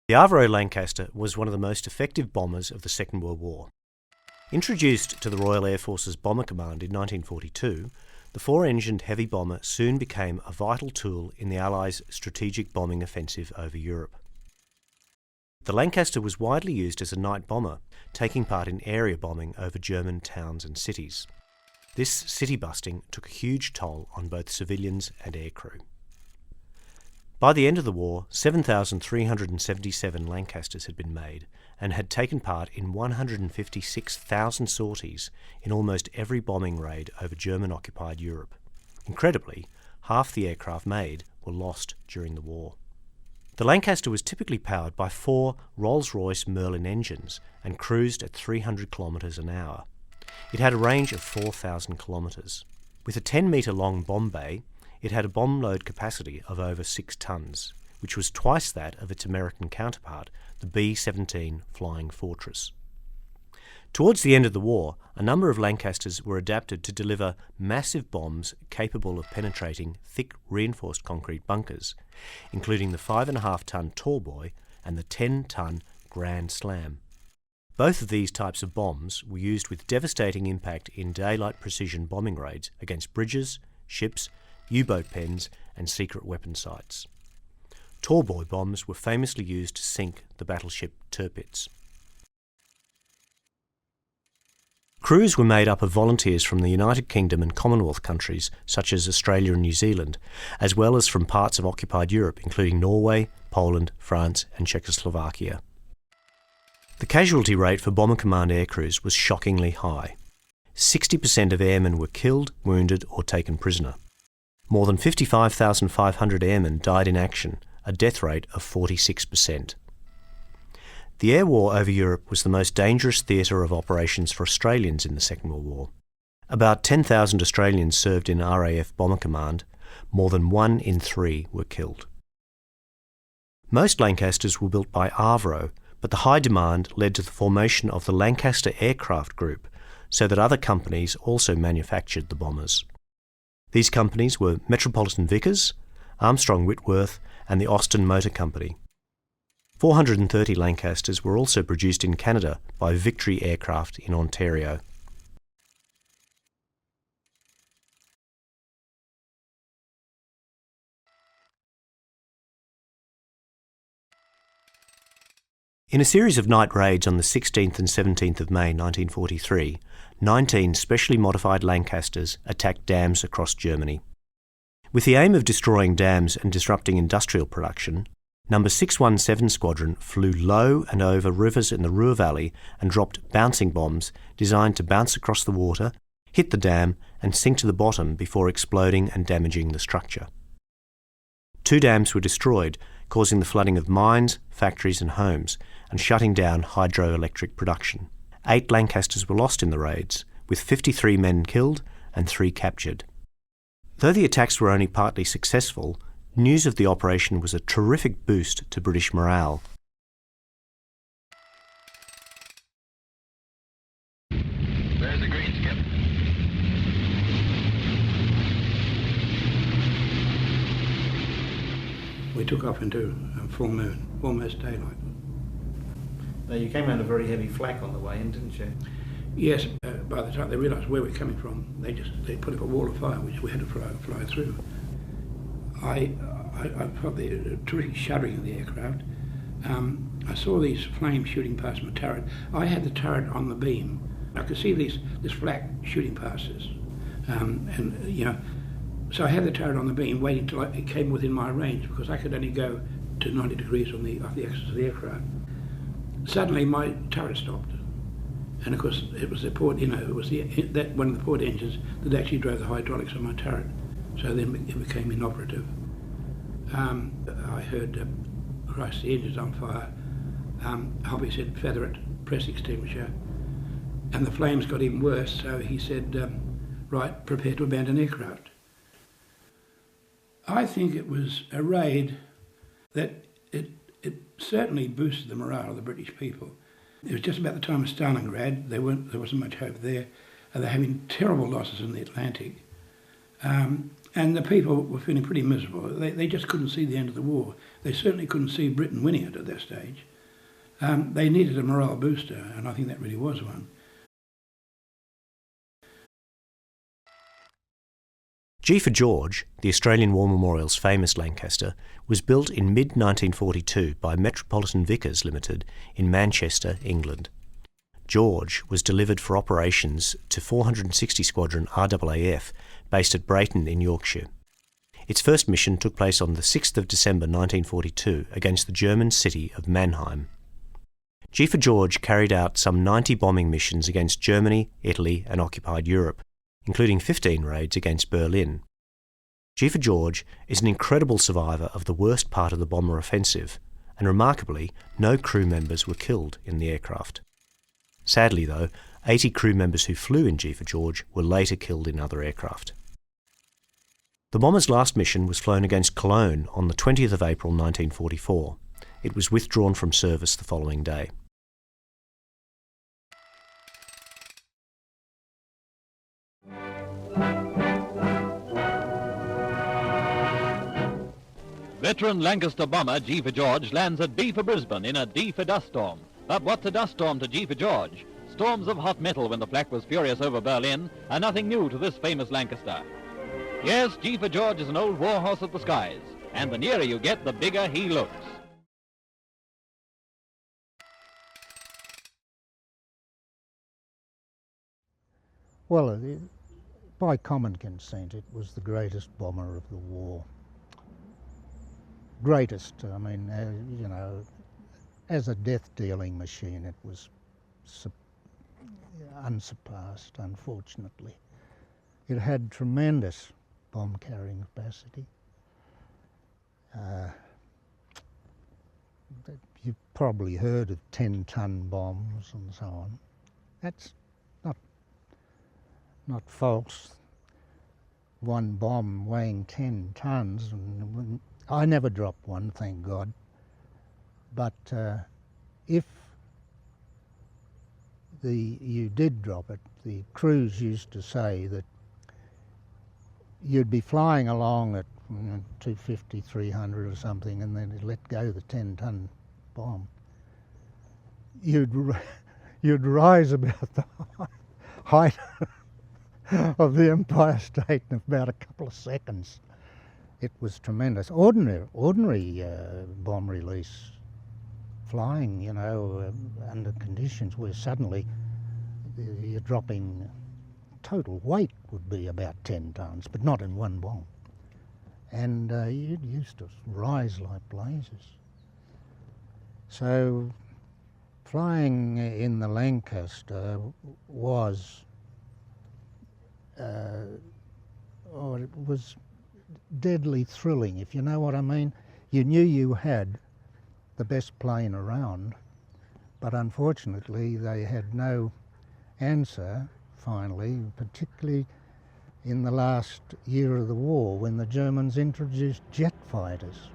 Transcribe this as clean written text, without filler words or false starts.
The Avro Lancaster was one of the most effective bombers of the Second World War. Introduced to the Royal Air Force's Bomber Command in 1942, the four-engined heavy bomber soon became a vital tool in the Allies' strategic bombing offensive over Europe. The Lancaster was widely used as a night bomber, taking part in area bombing over German towns and cities. This city busting took a huge toll on both civilians and aircrew. By the end of the war, 7,377 Lancasters had been made and had taken part in 156,000 sorties in almost every bombing raid over German-occupied Europe. Incredibly, half the aircraft made were lost during the war. The Lancaster was typically powered by 4 Rolls-Royce Merlin engines and cruised at 300 kilometres an hour. It had a range of 4,000 kilometres. With a 10-metre-long bomb bay, it had a bomb load capacity of over 6 tonnes, which was twice that of its American counterpart, the B-17 Flying Fortress. Towards the end of the war, a number of Lancasters were adapted to deliver massive bombs capable of penetrating thick reinforced concrete bunkers, including the 5.5-tonne Tallboy and the 10-tonne Grand Slam. Both of these types of bombs were used with devastating impact in daylight precision bombing raids against bridges, ships, U-boat pens and secret weapon sites. Tallboy bombs were famously used to sink the battleship Tirpitz. Crews were made up of volunteers from the United Kingdom and Commonwealth countries such as Australia and New Zealand, as well as from parts of occupied Europe including Norway, Poland, France and Czechoslovakia. The casualty rate for Bomber Command aircrews was shockingly high. 60% of airmen were killed, wounded or taken prisoner. More than 55,500 airmen died in action, a death rate of 46%. The air war over Europe was the most dangerous theatre of operations for Australians in the Second World War. About 10,000 Australians served in RAF Bomber Command. More than 1 in 3 were killed. Most Lancasters were built by Avro, but the high demand led to the formation of the Lancaster Aircraft Group, so that other companies also manufactured the bombers. These companies were Metropolitan Vickers, Armstrong Whitworth and the Austin Motor Company. 430 Lancasters were also produced in Canada by Victory Aircraft in Ontario. In a series of night raids on the 16th and 17th of May 1943, 19 specially modified Lancasters attacked dams across Germany. With the aim of destroying dams and disrupting industrial production, No. 617 Squadron flew low and over rivers in the Ruhr Valley and dropped bouncing bombs designed to bounce across the water, hit the dam and sink to the bottom before exploding and damaging the structure. 2 dams were destroyed, causing the flooding of mines, factories and homes, and shutting down hydroelectric production. 8 Lancasters were lost in the raids, with 53 men killed and 3 captured. Though the attacks were only partly successful, news of the operation was a terrific boost to British morale. There's the green, Skip. We took off into full moon, almost daylight. Now you came under very heavy flak on the way in, didn't you? Yes, by the time they realised where we were coming from, they put up a wall of fire which we had to fly through. I felt the terrific shuddering of the aircraft. I saw these flames shooting past my turret. I had the turret on the beam. I could see this flak shooting past us, so I had the turret on the beam, waiting till it came within my range because I could only go to 90 degrees off the axis of the aircraft. Suddenly, my turret stopped, and of course it was the port. It was one of the port engines that actually drove the hydraulics on my turret. So then it became inoperative. I heard Christ, the engine's on fire. Hobby said, feather it, press extinguisher. And the flames got even worse, so he said, right, prepare to abandon aircraft. I think it was a raid that it certainly boosted the morale of the British people. It was just about the time of Stalingrad. There wasn't much hope there. They're having terrible losses in the Atlantic. And the people were feeling pretty miserable. They just couldn't see the end of the war. They certainly couldn't see Britain winning it at that stage. They needed a morale booster, and I think that really was one. G for George, the Australian War Memorial's famous Lancaster, was built in mid-1942 by Metropolitan Vickers Limited in Manchester, England. George was delivered for operations to 460 Squadron RAAF, based at Brayton in Yorkshire. Its first mission took place on the 6th of December 1942 against the German city of Mannheim. G for George carried out some 90 bombing missions against Germany, Italy and occupied Europe, including 15 raids against Berlin. G for George is an incredible survivor of the worst part of the bomber offensive, and remarkably, no crew members were killed in the aircraft. Sadly though, 80 crew members who flew in G for George were later killed in other aircraft. The bomber's last mission was flown against Cologne on the 20th of April 1944. It was withdrawn from service the following day. Veteran Lancaster bomber G for George lands at B for Brisbane in a D for dust storm. But what's a dust storm to G for George? Storms of hot metal when the flak was furious over Berlin are nothing new to this famous Lancaster. Yes, G for George is an old warhorse of the skies, and the nearer you get, the bigger he looks. Well, by common consent, it was the greatest bomber of the war. Greatest, I mean, you know, as a death-dealing machine, it was unsurpassed, unfortunately. It had tremendous bomb-carrying capacity. You've probably heard of 10-ton bombs and so on. That's not false. One bomb weighing 10 tons, and I never dropped one, thank God. But if you did drop it, the crews used to say that you'd be flying along at 250, 300 or something, and then you'd let go the 10-ton bomb. You'd rise about the height of the Empire State in about a couple of seconds. It was tremendous. Ordinary bomb release flying, you know, under conditions where suddenly you're dropping, total weight would be about 10 tons, but not in one bomb. And you used to rise like blazes. So flying in the Lancaster was, it was deadly thrilling, if you know what I mean. You knew you had the best plane around, but unfortunately they had no answer, finally, particularly in the last year of the war when the Germans introduced jet fighters.